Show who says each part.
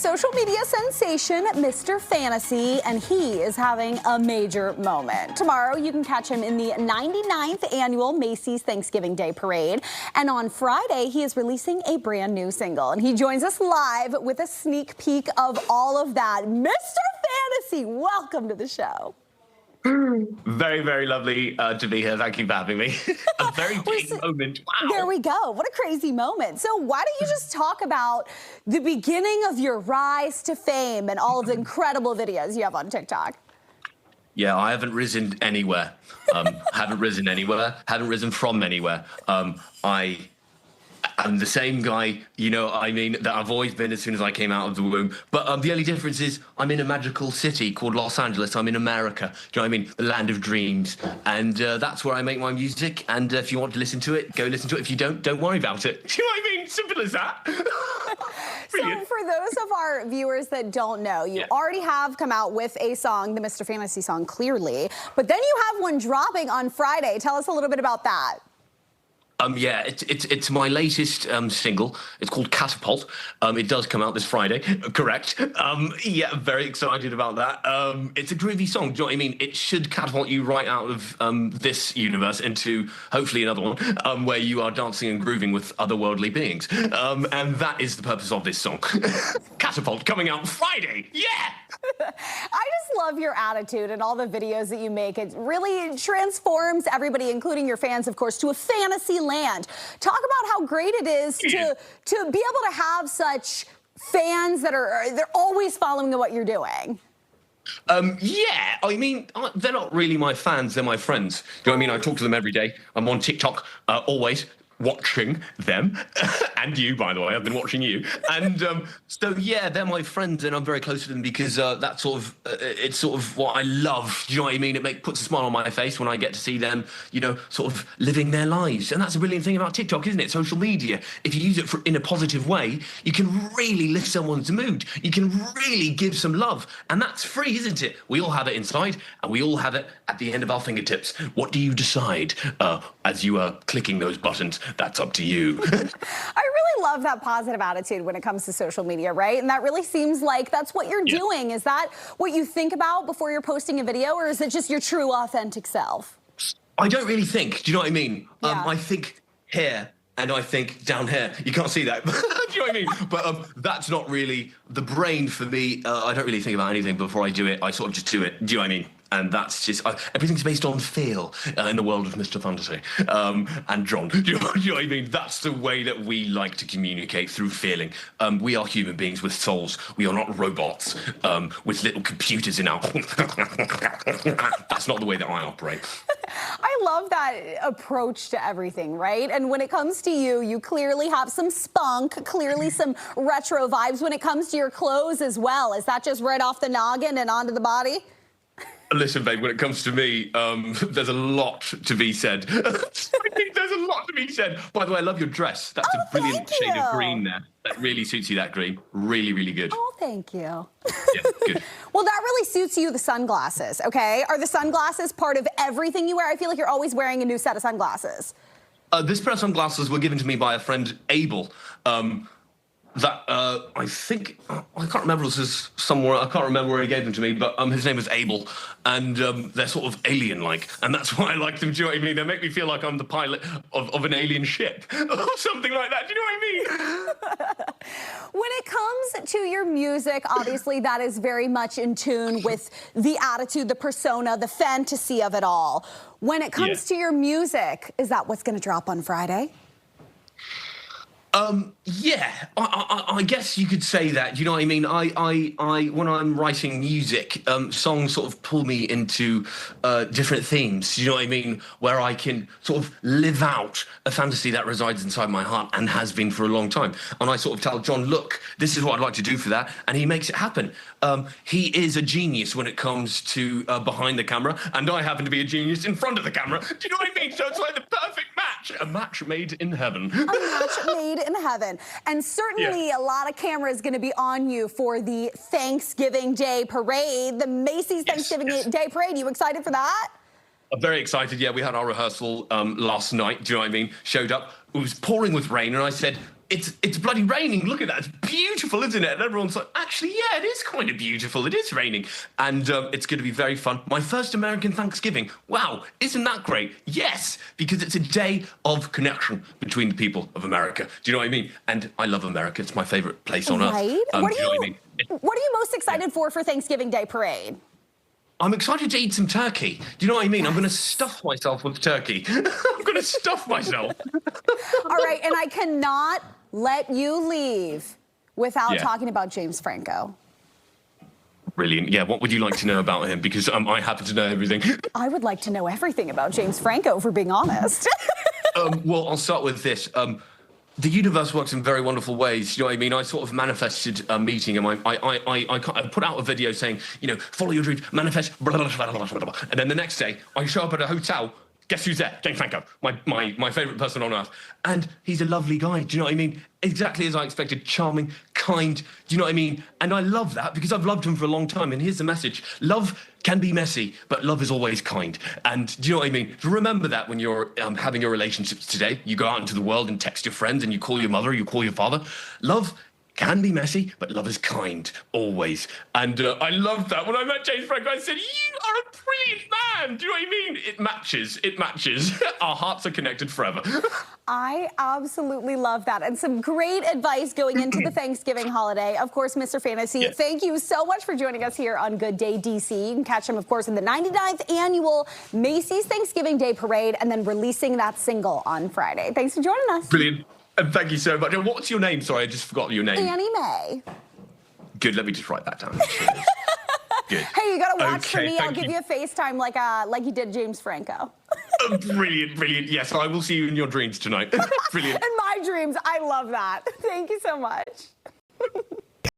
Speaker 1: social media sensation, Mr. Fantasy, and he is having a major moment. Tomorrow, you can catch him in the 99th annual Macy's Thanksgiving Day Parade. And on Friday, he is releasing a brand new single. And he joins us live with a sneak peek of all of that. Mr. Fantasy, welcome to the show.
Speaker 2: Very, very lovely to be here. Thank you for having me. A very big moment. Wow.
Speaker 1: There we go. What a crazy moment. So why don't you just talk about the beginning of your rise to fame and all of the incredible videos you have on TikTok?
Speaker 2: Yeah, I haven't risen anywhere. Haven't risen anywhere. Haven't risen from anywhere. I'm the same guy, you know, I mean, that I've always been as soon as I came out of the womb. But the only difference is I'm in a magical city called Los Angeles. I'm in America. Do you know what I mean? The land of dreams. And that's where I make my music. And if you want to listen to it, go listen to it. If you don't worry about it. Do you know what I mean? Simple as that.
Speaker 1: So for those of our viewers that don't know, you already have come out with a song, the Mr. Fantasy song, Clearly. But then you have one dropping on Friday. Tell us a little bit about that.
Speaker 2: Yeah, it's my latest single. It's called Catapult. It does come out this Friday, correct? Yeah, very excited about that. It's a groovy song, do you know what I mean? It should catapult you right out of this universe into hopefully another one where you are dancing and grooving with otherworldly beings. And that is the purpose of this song. Catapult coming out Friday, yeah!
Speaker 1: I just love your attitude and all the videos that you make. It really transforms everybody, including your fans, of course, to a fantasy land. Talk about how great it is to be able to have such fans that they're always following what you're doing.
Speaker 2: Yeah, I mean, they're not really my fans, they're my friends. Do you know what I mean? I talk to them every day. I'm on TikTok, always watching them. And you, by the way, I've been watching you. And so, yeah, they're my friends and I'm very close to them because that's sort of, it's sort of what I love. Do you know what I mean? It puts a smile on my face when I get to see them, you know, sort of living their lives. And that's the brilliant thing about TikTok, isn't it? Social media. If you use it in a positive way, you can really lift someone's mood. You can really give some love. And that's free, isn't it? We all have it inside and we all have it at the end of our fingertips. What do you decide as you are clicking those buttons? That's up to you.
Speaker 1: I really love that positive attitude when it comes to social media, right? And that really seems like that's what you're doing. Is that what you think about before you're posting a video, or is it just your true, authentic self?
Speaker 2: I don't really think. Do you know what I mean?
Speaker 1: Yeah.
Speaker 2: I think here and I think down here. You can't see that. Do you know what I mean? But that's not really the brain for me. I don't really think about anything before I do it. I sort of just do it. Do you know what I mean? And that's just, everything's based on feel in the world of Mr. Fantasy and John. Do you know what I mean? That's the way that we like to communicate, through feeling. We are human beings with souls. We are not robots with little computers in our... That's not the way that I operate.
Speaker 1: I love that approach to everything, right? And when it comes to you, you clearly have some spunk, clearly some retro vibes when it comes to your clothes as well. Is that just right off the noggin and onto the body?
Speaker 2: Listen, babe, when it comes to me, there's a lot to be said. There's a lot to be said. By the way, I love your dress. That's a brilliant shade of green there. That really suits you, that green. Really, really good.
Speaker 1: Oh, thank you.
Speaker 2: Yeah, good.
Speaker 1: Well, that really suits you, the sunglasses, okay? Are the sunglasses part of everything you wear? I feel like you're always wearing a new set of sunglasses.
Speaker 2: This pair of sunglasses were given to me by a friend, Abel. I think, I can't remember, this is somewhere, I can't remember where he gave them to me, but his name is Abel, and they're sort of alien-like, and that's why I like them. Do you know what I mean? They make me feel like I'm the pilot of an alien ship, or something like that. Do you know what I mean?
Speaker 1: When it comes to your music, obviously that is very much in tune with the attitude, the persona, the fantasy of it all. When it comes to your music, is that what's going to drop on Friday?
Speaker 2: Yeah, I guess you could say that. You know what I mean? I when I'm writing music, songs sort of pull me into different themes. You know what I mean? Where I can sort of live out a fantasy that resides inside my heart and has been for a long time. And I sort of tell John, look, this is what I'd like to do for that, and he makes it happen. He is a genius when it comes to behind the camera, and I happen to be a genius in front of the camera. Do you know what I mean? So it's like the perfect match. A match made in heaven.
Speaker 1: A match made in heaven. And certainly a lot of cameras going to be on you for the Thanksgiving Day Parade, the Macy's Thanksgiving Day Parade. You excited for that?
Speaker 2: I'm very excited. Yeah, we had our rehearsal last night. Do you know what I mean? Showed up. It was pouring with rain, and I said, it's bloody raining. Look at that. It's beautiful, isn't it? And everyone's like, actually, yeah, it is kind of beautiful. It is raining. And it's going to be very fun. My first American Thanksgiving. Wow, isn't that great? Yes, because it's a day of connection between the people of America. Do you know what I mean? And I love America. It's my favorite place on earth.
Speaker 1: Right?
Speaker 2: Do you know what I mean?
Speaker 1: What are you most excited for Thanksgiving Day Parade?
Speaker 2: I'm excited to eat some turkey. Do you know what I mean? I'm going to stuff myself with turkey. I'm going to stuff myself.
Speaker 1: All right, and I cannot let you leave without talking about James Franco.
Speaker 2: Brilliant. Yeah, what would you like to know about him? Because I happen to know everything.
Speaker 1: I would like to know everything about James Franco, for being honest.
Speaker 2: Well, I'll start with this. The universe works in very wonderful ways. You know what I mean? I sort of manifested a meeting, and I put out a video saying, you know, follow your dreams, manifest, blah, blah, blah, blah, blah, blah. And then the next day, I show up at a hotel. Guess who's there? James Franco, my favorite person on earth. And he's a lovely guy. Do you know what I mean? Exactly as I expected. Charming, kind. Do you know what I mean? And I love that because I've loved him for a long time. And here's the message. Love can be messy, but love is always kind. And do you know what I mean? Remember that when you're having your relationships today. You go out into the world and text your friends and you call your mother, you call your father. Love can be messy, but love is kind, always. And I loved that. When I met James Franco, I said, you are a brilliant man. Do you know what I mean? It matches. It matches. Our hearts are connected forever.
Speaker 1: I absolutely love that. And some great advice going into the Thanksgiving holiday. Of course, Mr. Fantasy, thank you so much for joining us here on Good Day DC. You can catch him, of course, in the 99th annual Macy's Thanksgiving Day Parade and then releasing that single on Friday. Thanks for joining us.
Speaker 2: Brilliant. And thank you so much. And what's your name? Sorry, I just forgot your name.
Speaker 1: Annie Mae.
Speaker 2: Good. Let me just write that down. Good.
Speaker 1: Hey, you got to watch for me. I'll
Speaker 2: thank
Speaker 1: give you a FaceTime like you did James Franco.
Speaker 2: Brilliant, brilliant. Yes, I will see you in your dreams tonight. Brilliant.
Speaker 1: In my dreams. I love that. Thank you so much.